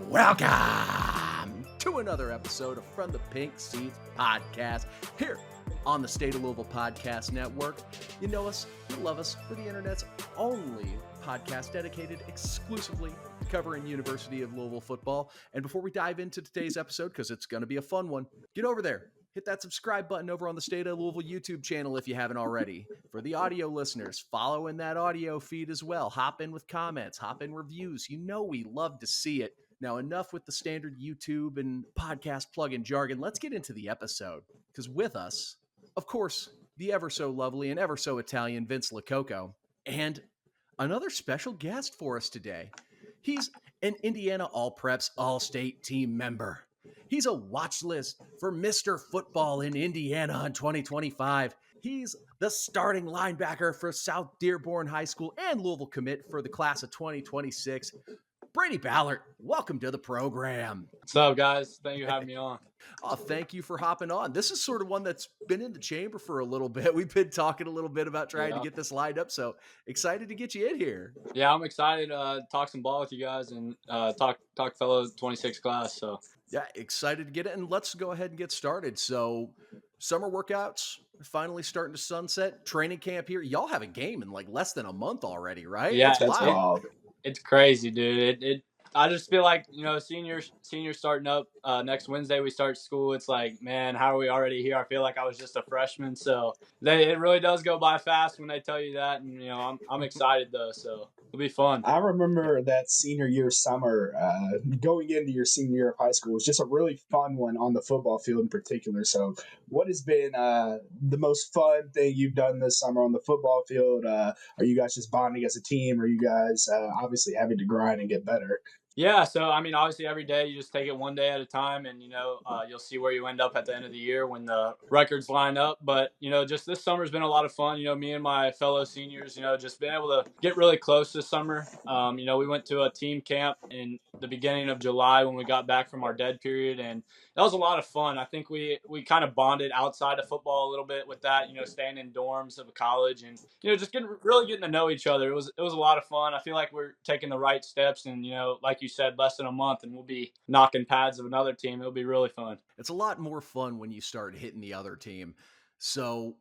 Welcome to another episode of From the Pink Seats podcast here on the State of Louisville Podcast Network. You know us, you love us. We're the internet's only podcast dedicated exclusively to covering University of Louisville football. And before we dive into today's episode, because it's going to be a fun one, get over there. Hit that subscribe button over on the State of Louisville YouTube channel if you haven't already. For the audio listeners, follow in that audio feed as well. Hop in with comments, hop in reviews. You know we love to see it. Now, enough with the standard YouTube and podcast plug-in jargon. Let's get into the episode. Because with us, of course, the ever so lovely and ever so Italian Vince Lococo, and another special guest for us today. He's an Indiana All-Preps All-State team member. He's a watch list for Mr. Football in Indiana in 2025. He's the starting linebacker for South Dearborn High School and Louisville commit for the class of 2026. Brady Ballart, welcome to the program. What's up, guys? Thank you for having me on. Oh, thank you for hopping on. This is sort of one that's been in the chamber for a little bit. We've been talking a little bit about trying to get this lined up, so excited to get you in here. Yeah, I'm excited to talk some ball with you guys and talk fellow 26 class. So yeah, excited to get it, and let's go ahead and get started. So summer workouts are finally starting to sunset. Training camp here. Y'all have a game in like less than a month already, right? Yeah, that's wild. It's crazy, dude. I just feel like, seniors starting up next Wednesday. We start school. It's like, man, how are we already here? I feel like I was just a freshman. So it really does go by fast when they tell you that. And, I'm excited, though. So it'll be fun. I remember that senior year summer, going into your senior year of high school was just a really fun one on the football field in particular. So what has been the most fun thing you've done this summer on the football field? Are you guys just bonding as a team? Or are you guys obviously having to grind and get better? Yeah, so, obviously every day you just take it one day at a time and, you'll see where you end up at the end of the year when the records line up. But, just this summer's been a lot of fun. Me and my fellow seniors, just been able to get really close this summer. We went to a team camp in the beginning of July when we got back from our dead period, and that was a lot of fun. I think we kind of bonded outside of football a little bit with that, staying in dorms of a college and, just getting to know each other. It was a lot of fun. I feel like we're taking the right steps and, like you said, less than a month and we'll be knocking pads of another team. It'll be really fun. It's a lot more fun when you start hitting the other team. So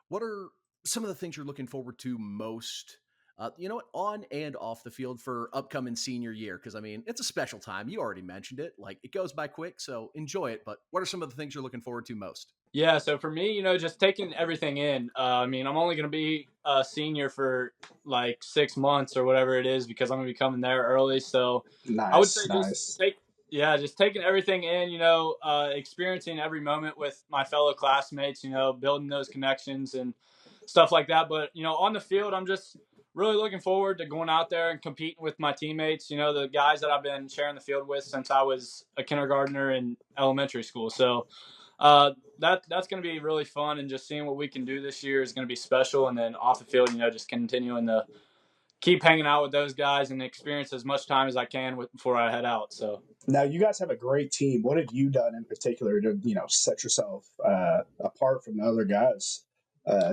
what are some of the things you're looking forward to most, on and off the field for upcoming senior year? Because, it's a special time. You already mentioned it. Like, it goes by quick, so enjoy it. But what are some of the things you're looking forward to most? Yeah, so for me, just taking everything in. I'm only going to be a senior for like 6 months or whatever it is because I'm going to be coming there early. So nice, I would say just taking everything in, experiencing every moment with my fellow classmates, building those connections and stuff like that. But, on the field, I'm just really looking forward to going out there and competing with my teammates, the guys that I've been sharing the field with since I was a kindergartner in elementary school. So that's going to be really fun, and just seeing what we can do this year is going to be special. And then off the field, just continuing to keep hanging out with those guys and experience as much time as I can before I head out. So now you guys have a great team. What have you done in particular to, set yourself apart from the other guys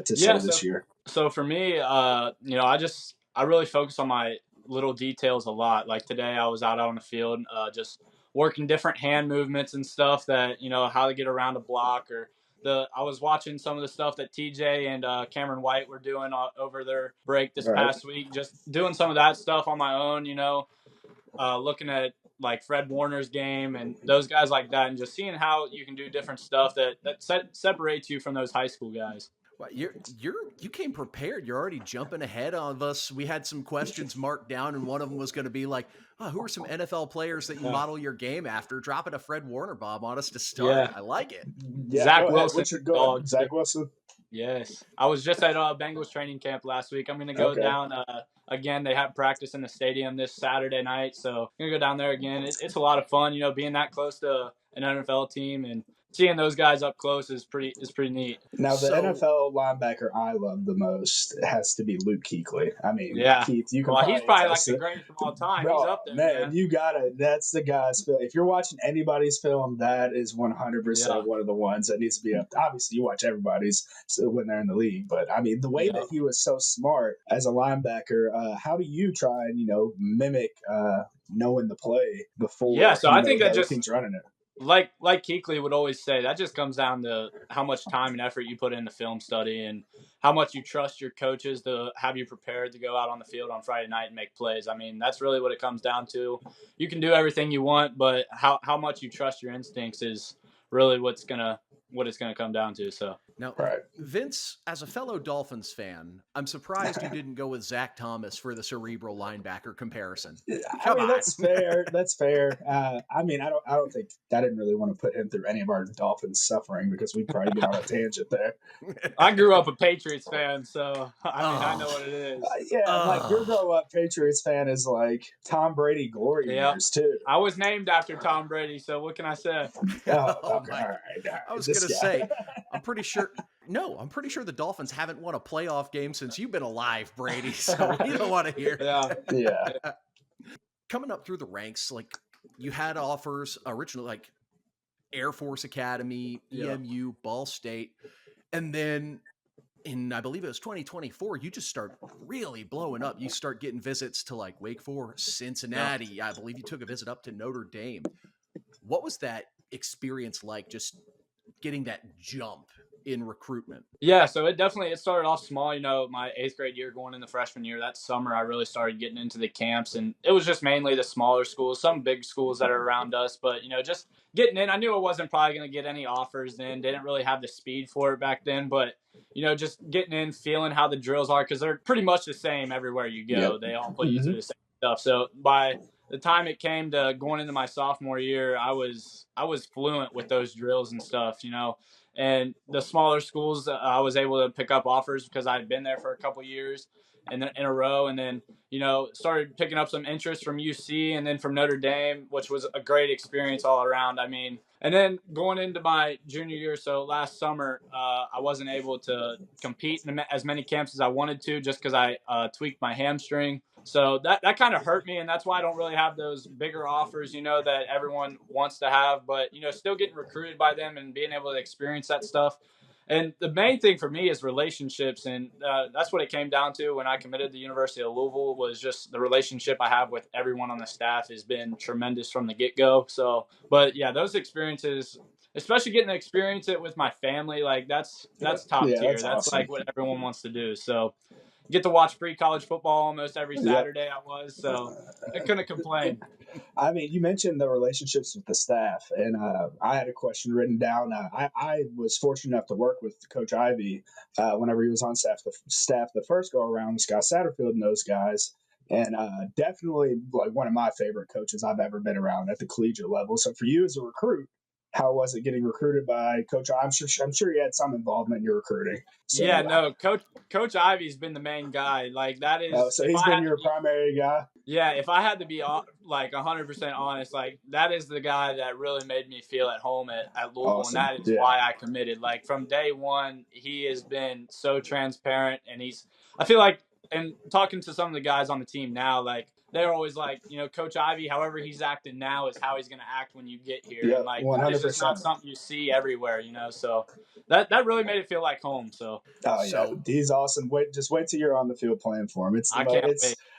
this year? So for me, I really focus on my little details a lot. Like today I was out on the field, just working different hand movements and stuff that, how to get around a block, or I was watching some of the stuff that TJ and Cameron White were doing over their break this past week, just doing some of that stuff on my own, looking at like Fred Warner's game and those guys like that, and just seeing how you can do different stuff that separates you from those high school guys. Well, you came prepared. You're already jumping ahead of us. We had some questions marked down, and one of them was going to be like, who are some NFL players that you model your game after? Dropping a Fred Warner bomb on us to start. Yeah. I like it. Yeah, Zach Wilson. What's your goal? Zach Wilson? Yes. I was just at Bengals training camp last week. I'm going to go down again. They have practice in the stadium this Saturday night, so I'm going to go down there again. It's a lot of fun, being that close to an NFL team and seeing those guys up close is pretty neat. Now, the NFL linebacker I love the most has to be Luke Kuechly. Keith, you can. Well, he's probably like the greatest of all time. Bro, he's up there, man. You gotta. That's the guy's film. If you're watching anybody's film, that is 100% one of the ones that needs to be up. Obviously, you watch everybody's when they're in the league, but the way that he was so smart as a linebacker. How do you try and mimic knowing the play before Yeah, so I think the that other just team's running it. like Keekly would always say, that just comes down to how much time and effort you put into film study and how much you trust your coaches to have you prepared to go out on the field on Friday night and make plays. I mean, that's really what it comes down to. You can do everything you want, but how much you trust your instincts is really what it's gonna come down to. So Now, Right. Vince, as a fellow Dolphins fan, I'm surprised you didn't go with Zach Thomas for the cerebral linebacker comparison. Come on. That's fair. That's fair. I mean, I don't think I didn't really want to put him through any of our Dolphins suffering because we'd probably get on a tangent there. I grew up a Patriots fan, so I mean, I know what it is. Like your grow up Patriots fan is like Tom Brady glory years too. I was named after Tom Brady, so what can I say? Okay, all right. I was going to say, I'm pretty sure the Dolphins haven't won a playoff game since you've been alive, Brady. So you don't want to hear. Yeah. Coming up through the ranks, like you had offers originally, like Air Force Academy, EMU, Ball State, and then in, I believe it was 2024, you just start really blowing up. You start getting visits to like Wake Forest, Cincinnati. I believe you took a visit up to Notre Dame. What was that experience like, just getting that jump in recruitment? Yeah, so it started off small. You know, my 8th grade year going into freshman year, that summer I really started getting into the camps, and it was just mainly the smaller schools, some big schools that are around us, but you know, just getting in. I knew I wasn't probably going to get any offers then, didn't really have the speed for it back then, but you know, just getting in, feeling how the drills are, because they're pretty much the same everywhere you go. Yep. They all put you through the same stuff. So by the time it came to going into my sophomore year, I was fluent with those drills and stuff, you know. And the smaller schools, I was able to pick up offers because I had been there for a couple years and then in a row. And then, you know, started picking up some interest from UC and then from Notre Dame, which was a great experience all around. I mean, and then going into my junior year, so last summer, I wasn't able to compete in as many camps as I wanted to just because I tweaked my hamstring. So that kind of hurt me, and that's why I don't really have those bigger offers, you know, that everyone wants to have. But, you know, still getting recruited by them and being able to experience that stuff. And the main thing for me is relationships, and that's what it came down to when I committed to the University of Louisville, was just the relationship I have with everyone on the staff has been tremendous from the get-go. So, but yeah, those experiences, especially getting to experience it with my family, like that's top tier. That's awesome. Like what everyone wants to do. So get to watch free college football almost every Saturday. So I couldn't complain. I mean, you mentioned the relationships with the staff, and I had a question written down. I was fortunate enough to work with Coach Ivey whenever he was on staff the first go around, Scott Satterfield and those guys, and definitely like one of my favorite coaches I've ever been around at the collegiate level. So for you as a recruit, how was it getting recruited by Coach? I'm sure you had some involvement in your recruiting. So, yeah, no, Coach Ivey's been the main guy. Like that is. Oh, so he's been your primary guy. Yeah, if I had to be like 100% honest, like that is the guy that really made me feel at home at Louisville, awesome. And that is why I committed. Like from day one, he has been so transparent, and I feel like, and talking to some of the guys on the team now, like they're always like, you know, Coach Ivey, however he's acting now is how he's going to act when you get here. Yep, and like 100%. It's just not something you see everywhere, you know. So that really made it feel like home. So yeah, he's awesome. Wait till you're on the field playing for him.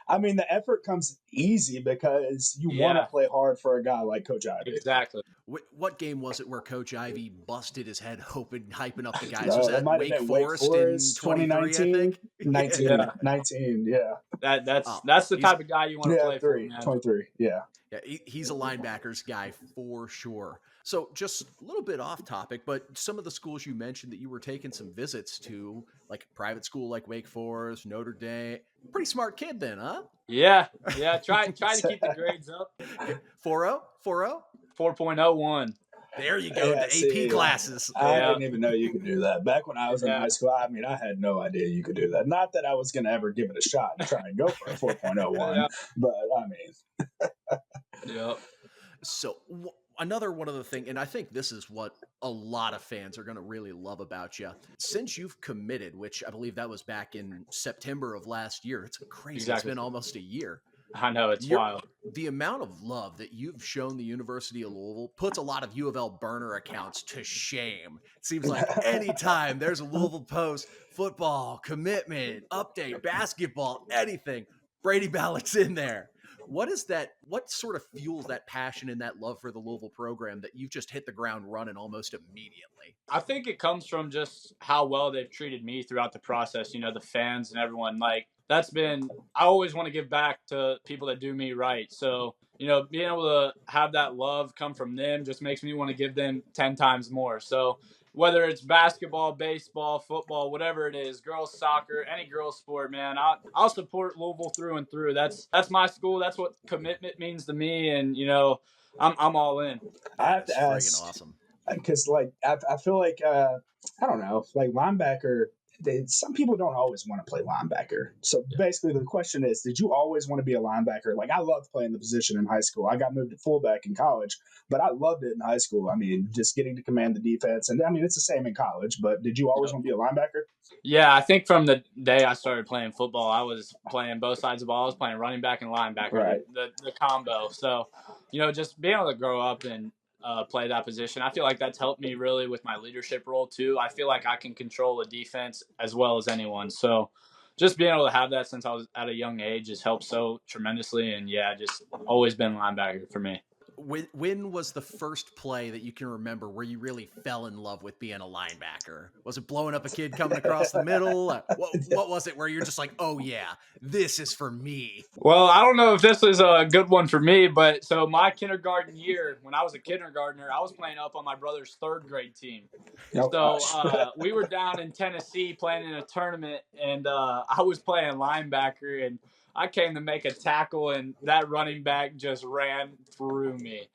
I mean, the effort comes easy because you want to play hard for a guy like Coach Ivey. Exactly. What game was it where Coach Ivey busted his head hyping up the guys? Was that Wake Forest in 2019? 19, yeah. That's the type of guy you want to play for, man. 23, yeah. Yeah, he's a linebackers guy for sure. So just a little bit off topic, but some of the schools you mentioned that you were taking some visits to, like private school like Wake Forest, Notre Dame. Pretty smart kid then, huh? Yeah. Try to keep the grades up. 4.0? 4.01. There you go, the AP classes. I didn't even know you could do that. Back when I was in high school, I mean, I had no idea you could do that. Not that I was going to ever give it a shot and try and go for a 4.01, but I mean. Yep. So another one of the things, and I think this is what a lot of fans are going to really love about you. Since you've committed, which I believe that was back in September of last year, it's crazy. Exactly. It's been almost a year. I know, it's wild. The amount of love that you've shown the University of Louisville puts a lot of U of L burner accounts to shame. It seems like anytime there's a Louisville post, football, commitment, update, basketball, anything, Brady Ballart's in there. What is that? What sort of fuels that passion and that love for the Louisville program that you've just hit the ground running almost immediately? I think it comes from just how well they've treated me throughout the process, the fans and everyone. Like, I always want to give back to people that do me right. So, being able to have that love come from them just makes me want to give them 10 times more. So, whether it's basketball, baseball, football, whatever it is, girls soccer, any girls sport, man, I'll support Louisville through and through. That's my school. That's what commitment means to me. And, I'm all in. I have That's to friggin' ask, awesome. because like I feel like I don't know, like linebacker. Some people don't always want to play linebacker. So basically, the question is, did you always want to be a linebacker? Like I loved playing the position in high school. I got moved to fullback in college, but I loved it in high school. I mean, just getting to command the defense, and I mean it's the same in college. But did you always want to be a linebacker? Yeah, I think from the day I started playing football, I was playing both sides of the ball. I was playing running back and linebacker, Right. the combo. So, just being able to grow up and play that position, I feel like that's helped me really with my leadership role too. I feel like I can control a defense as well as anyone. So, just being able to have that since I was at a young age has helped so tremendously. And yeah, just always been linebacker for me. When was the first play that you can remember where you really fell in love with being a linebacker? Was it blowing up a kid coming across the middle? What was it where you're just like, oh yeah, this is for me? Well, I don't know if this is a good one for me, but so my kindergarten year, when I was a kindergartner, I was playing up on my brother's third grade team. Oh, So we were down in Tennessee playing in a tournament, and I was playing linebacker, and I came to make a tackle, and that running back just ran through me.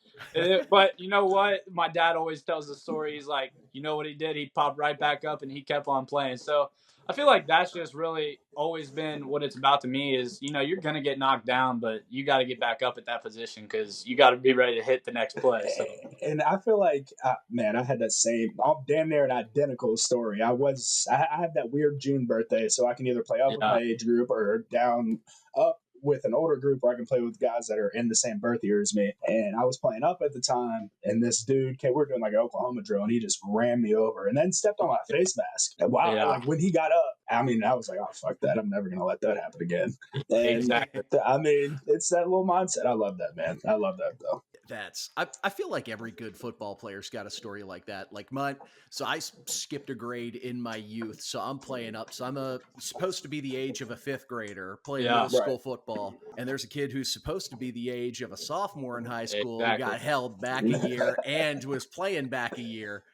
But you know what? My dad always tells the story. He's like, you know what he did? He popped right back up, and he kept on playing. So I feel like that's just really always been what it's about to me is, you're going to get knocked down, but you got to get back up at that position because you got to be ready to hit the next play. So. And I feel like, man, I had that same, damn near an identical story. I had that weird June birthday, so I can either play up with my age group or down up with an older group where I can play with guys that are in the same birth year as me. And I was playing up at the time, and this dude we're doing like an Oklahoma drill, and he just ran me over and then stepped on my face mask. And wow, like when he got up, I mean, I was like, oh, fuck that. I'm never going to let that happen again. And exactly. I mean, it's that little mindset. I love that, man. I love that, though. I feel like every good football player's got a story like that. Like mine. So I skipped a grade in my youth. So I'm playing up. So I'm supposed to be the age of a fifth grader playing middle school football. And there's a kid who's supposed to be the age of a sophomore in high school who got held back a year and was playing back a year.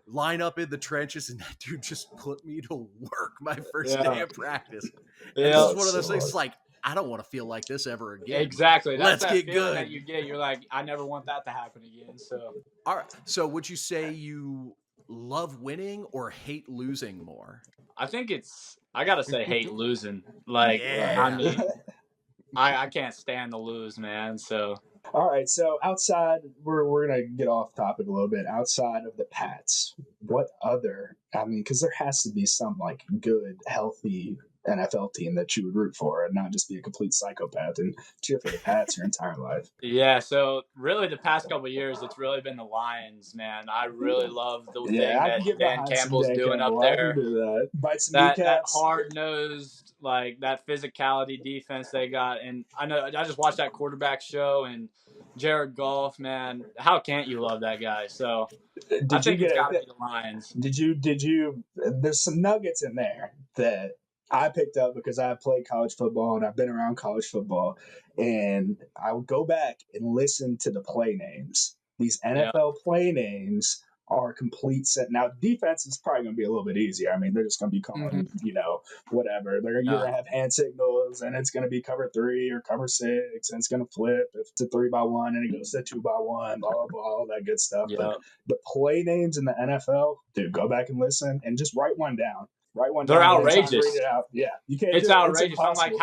Line up in the trenches, and that dude just put me to work my first day of practice. And this is one of those things like, I don't want to feel like this ever again. Exactly. Let's That's get good. That you get. You're like, I never want that to happen again. So, all right. So, would you say you love winning or hate losing more? I think I gotta say, hate losing. Like, I mean, I can't stand to lose, man. So. All right, so outside, we're gonna get off topic a little bit. Outside of the Pats, what other? I mean, because there has to be some like good, healthy NFL team that you would root for, and not just be a complete psychopath and cheer for the Pats your entire life. Yeah, so really the past couple of years, it's really been the Lions, man. I really love the thing that Dan Campbell's doing up there. That hard-nosed, like that physicality defense they got, and I just watched that quarterback show and Jared Goff, man. How can't you love that guy? So I think it's got to be the Lions. Did you? There's some nuggets in there that I picked up because I played college football and I've been around college football, and I would go back and listen to the play names. These NFL play names are complete set. Now, defense is probably going to be a little bit easier. I mean, they're just going to be calling, whatever. You're going to have hand signals, and it's going to be cover 3 or cover 6, and it's going to flip if it's a 3-by-1, and it goes to 2-by-1, blah, blah, blah, all that good stuff. But the play names in the NFL, dude, go back and listen and just write one down. They're outrageous. Read it out. Yeah, you can't. It's outrageous. I'm like,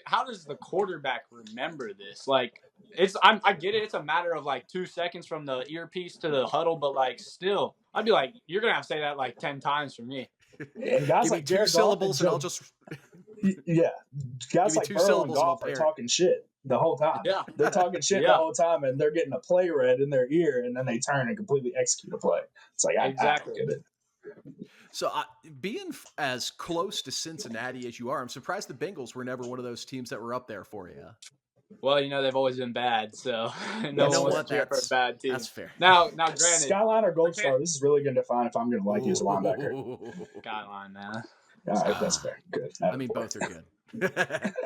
how does the quarterback remember this? Like, I get it. It's a matter of like 2 seconds from the earpiece to the huddle, but like, still, I'd be like, you're gonna have to say that like 10 times for me. And guys Give like me 2 syllables, and I'll just. Yeah, guys like Burrow and Goff are talking shit the whole time. Yeah, they're talking shit the whole time, and they're getting a play read in their ear, and then they turn and completely execute a play. It's like I get it. So being as close to Cincinnati as you are, I'm surprised the Bengals were never one of those teams that were up there for you. Well, they've always been bad, so no That's one You know wants what? to cheer for a bad team. That's fair. Now, granted, Skyline or Gold I can't- Star? This is really going to define if I'm going to like you as a linebacker. Skyline, man. All right, that's fair. Good. I mean, both are good.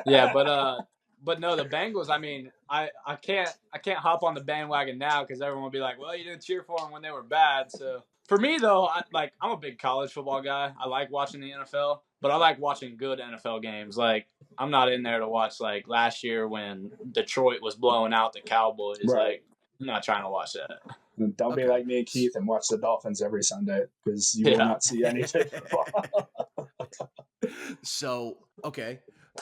Yeah, but no, the Bengals. I mean, I can't hop on the bandwagon now because everyone will be like, well, you didn't cheer for them when they were bad. So for me though, I'm a big college football guy. I like watching the NFL, but I like watching good NFL games. Like I'm not in there to watch like last year when Detroit was blowing out the Cowboys. Right. Like I'm not trying to watch that. Don't be Okay. like me and Keith and watch the Dolphins every Sunday because you will Yeah. not see anything. So, okay.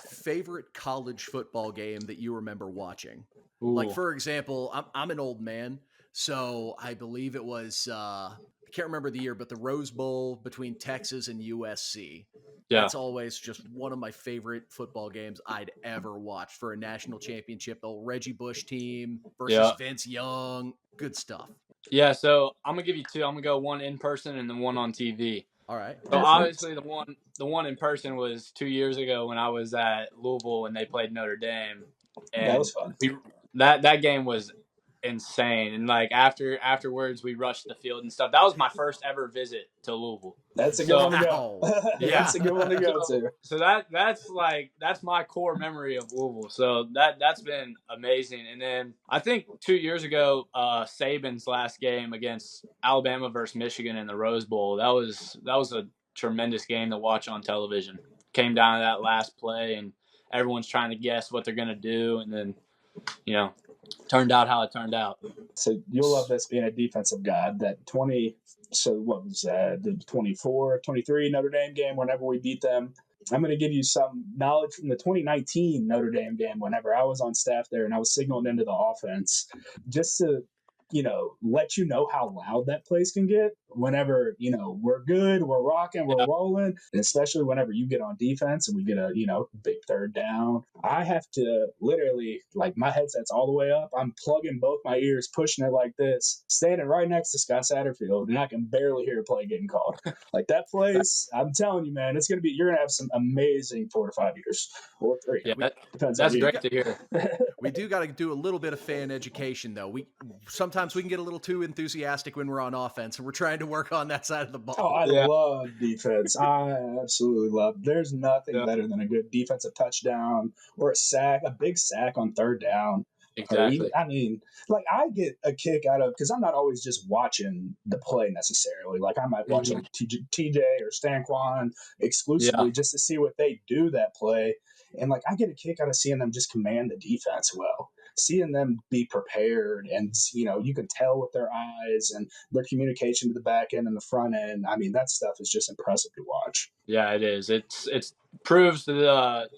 Favorite college football game that you remember watching? Ooh. Like, for example, I'm an old man, so I believe it was, I can't remember the year, but the Rose Bowl between Texas and USC. Yeah. That's always just one of my favorite football games I'd ever watched for a national championship. The old Reggie Bush team versus Vince Young. Good stuff. Yeah, so I'm gonna give you two. I'm gonna go one in person and then one on TV. All right. So obviously the one in person was 2 years ago when I was at Louisville and they played Notre Dame, and That was fun. That game was insane. And like afterwards we rushed the field and stuff. That was my first ever visit to Louisville. That's a good one to go. Yeah. That's a good one to go to. So that's my core memory of Louisville. So that's been amazing. And then I think 2 years ago, Saban's last game against Alabama versus Michigan in the Rose Bowl. That was a tremendous game to watch on television. Came down to that last play, and everyone's trying to guess what they're gonna do, and then turned out how it turned out. So you'll love this being a defensive guy. That 20, so what was that? The 24, 23 Notre Dame game, whenever we beat them. I'm going to give you some knowledge from the 2019 Notre Dame game whenever I was on staff there and I was signaling into the offense just to, let you know how loud that place can get whenever, we're good, we're rocking, we're rolling, and especially whenever you get on defense and we get a, big third down. I have to literally, like, my headset's all the way up. I'm plugging both my ears, pushing it like this, standing right next to Scott Satterfield, and I can barely hear a play getting called. Like, that place, I'm telling you, man, you're going to have some amazing 4 to 5 years or 3. Yeah, Depends that's on great to hear. We do got to do a little bit of fan education, though. Sometimes we can get a little too enthusiastic when we're on offense, and we're trying to work on that side of the ball. Oh, I love defense. I absolutely love. There's nothing better than a good defensive touchdown or a big sack on third down. Exactly. I get a kick out of, because I'm not always just watching the play necessarily. Like, I might watch like TJ or Stanquan exclusively just to see what they do that play. And like, I get a kick out of seeing them just command the defense well, seeing them be prepared, and you can tell with their eyes and their communication to the back end and the front end. I mean, that stuff is just impressive to watch. Yeah, it is. It's proves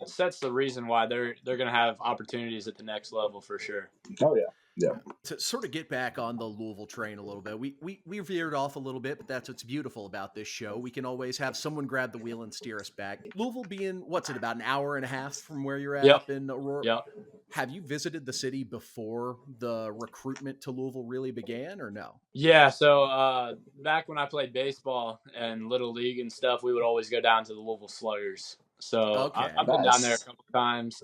sets the reason why they're going to have opportunities at the next level for sure. Oh yeah. Yeah. To sort of get back on the Louisville train a little bit, we veered off a little bit, but that's what's beautiful about this show. We can always have someone grab the wheel and steer us back. Louisville being, what's it, about an hour and a half from where you're at up in Aurora? Yep. Have you visited the city before the recruitment to Louisville really began, or no? Yeah, so back when I played baseball and Little League and stuff, we would always go down to the Louisville Sluggers. So I've been down there a couple times.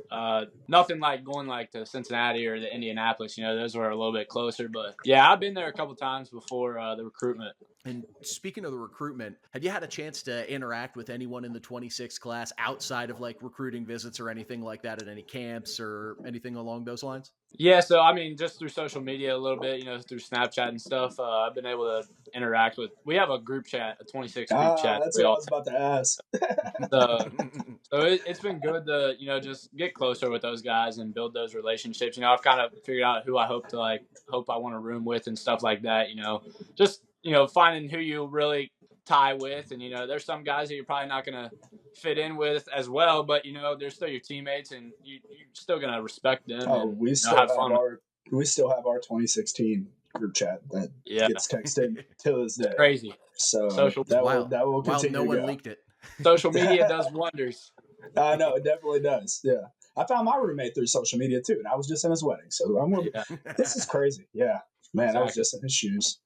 Nothing like going like to Cincinnati or the Indianapolis. Those were a little bit closer. But yeah, I've been there a couple times before the recruitment. And speaking of the recruitment, have you had a chance to interact with anyone in the 26 class outside of like recruiting visits or anything like that at any camps or anything along those lines? Yeah, so I mean, just through social media a little bit, through Snapchat and stuff, I've been able to interact with. We have a group chat, a 26 group chat. That's what I was about to ask. So it's been good to just get closer with those guys and build those relationships. I've kind of figured out who I hope I want to room with and stuff like that. Just finding who you really tie with, and there's some guys that you're probably not going to fit in with as well, but they're still your teammates, and you're still going to respect them. And, we still have our 2016 group chat that gets texted to this day. Crazy. So that will continue. No one leaked it. Social media does wonders. I know, it definitely does. Yeah, I found my roommate through social media too, and I was just in his wedding, so this is crazy. Yeah, man, exactly. I was just in his shoes.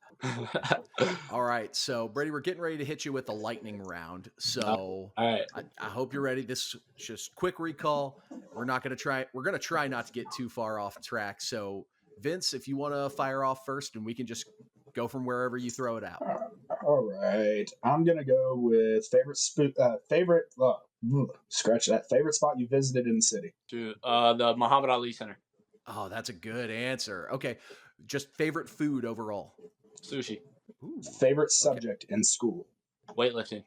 All right, so Brady, we're getting ready to hit you with the lightning round. So All right. I hope you're ready. This is just quick recall. We're going to try not to get too far off track. So Vince, if you want to fire off first, and we can just go from wherever you throw it out. All right. I'm going to go with scratch that, favorite spot you visited in the city. To the Muhammad Ali Center. Oh, that's a good answer. Okay. Just favorite food overall. Sushi. Ooh, Favorite subject in school. Weightlifting.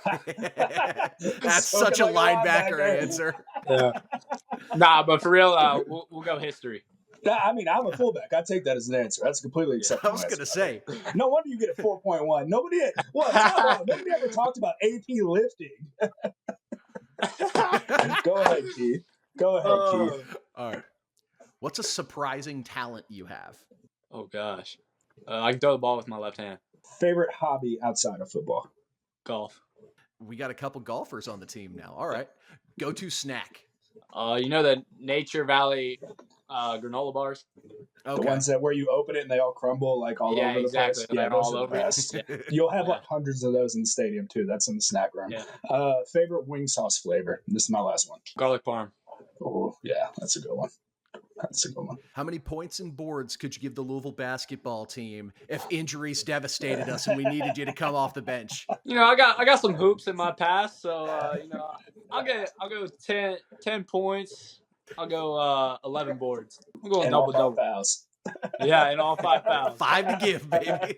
That's Spoken such a like linebacker answer. Yeah. Nah, but for real, we'll go history. I mean, I'm a fullback. I take that as an answer. That's completely I acceptable. was going to say. No wonder you get a 4.1. Nobody ever talked about AP lifting. Go ahead, Keith. Keith. All right. What's a surprising talent you have? Oh, gosh. I can throw the ball with my left hand. Favorite hobby outside of football? Golf. We got a couple golfers on the team now. All right. Go-to snack. You know the Nature Valley granola bars? Okay. The ones that where you open it and they all crumble like all over the place. Yeah, those are the best. You'll have like hundreds of those in the stadium too. That's in the snack room. Yeah. Favorite wing sauce flavor? This is my last one. Garlic parm. Oh, yeah, that's a good one. How many points and boards could you give the Louisville basketball team if injuries devastated us and we needed you to come off the bench? You know, I got some hoops in my past, so you know, I'll go 10 points. I'll go 11 boards. I'm going double fouls. Yeah, and all 5 fouls. 5 to give, baby.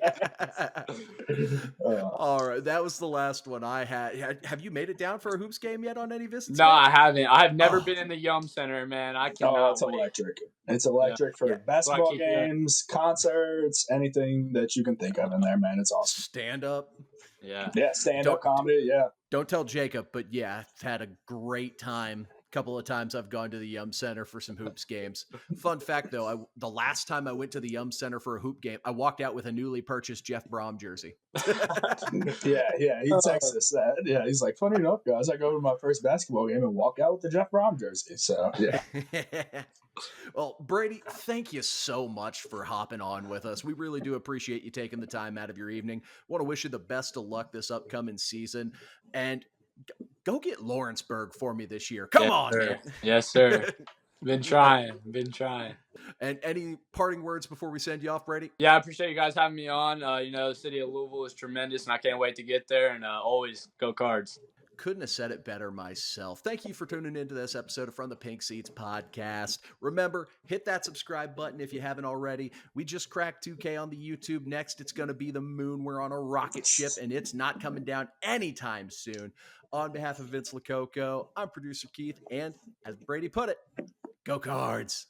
All right, that was the last one I had. Have you made it down for a hoops game yet on any visits? No, I haven't. I've never been in the Yum Center, man. I cannot. It's electric. It's electric for basketball games, concerts, anything that you can think of in there, man. It's awesome. Stand up. Yeah. Yeah, stand-up comedy, yeah. Don't tell Jacob, but yeah, I've had a great time. Couple of times I've gone to the Yum Center for some hoops games. Fun fact, though, the last time I went to the Yum Center for a hoop game, I walked out with a newly purchased Jeff Brom jersey. Yeah, he texts us that. Yeah, he's like, funny enough, guys, I go to my first basketball game and walk out with the Jeff Brom jersey. So, yeah. Well, Brady, thank you so much for hopping on with us. We really do appreciate you taking the time out of your evening. Want to wish you the best of luck this upcoming season. And go get Lawrenceburg for me this year. Come on, sir. Man. Yes, sir. Been trying. And any parting words before we send you off, Brady? Yeah, I appreciate you guys having me on. You know, the city of Louisville is tremendous, and I can't wait to get there. And always go Cards. Couldn't have said it better myself. Thank you for tuning into this episode of From the Pink Seats podcast. Remember, hit that subscribe button if you haven't already. We just cracked 2K on the YouTube. Next, it's going to be the moon. We're on a rocket ship, and it's not coming down anytime soon. On behalf of Vince Lococo, I'm producer Keith, and as Brady put it, go Cards.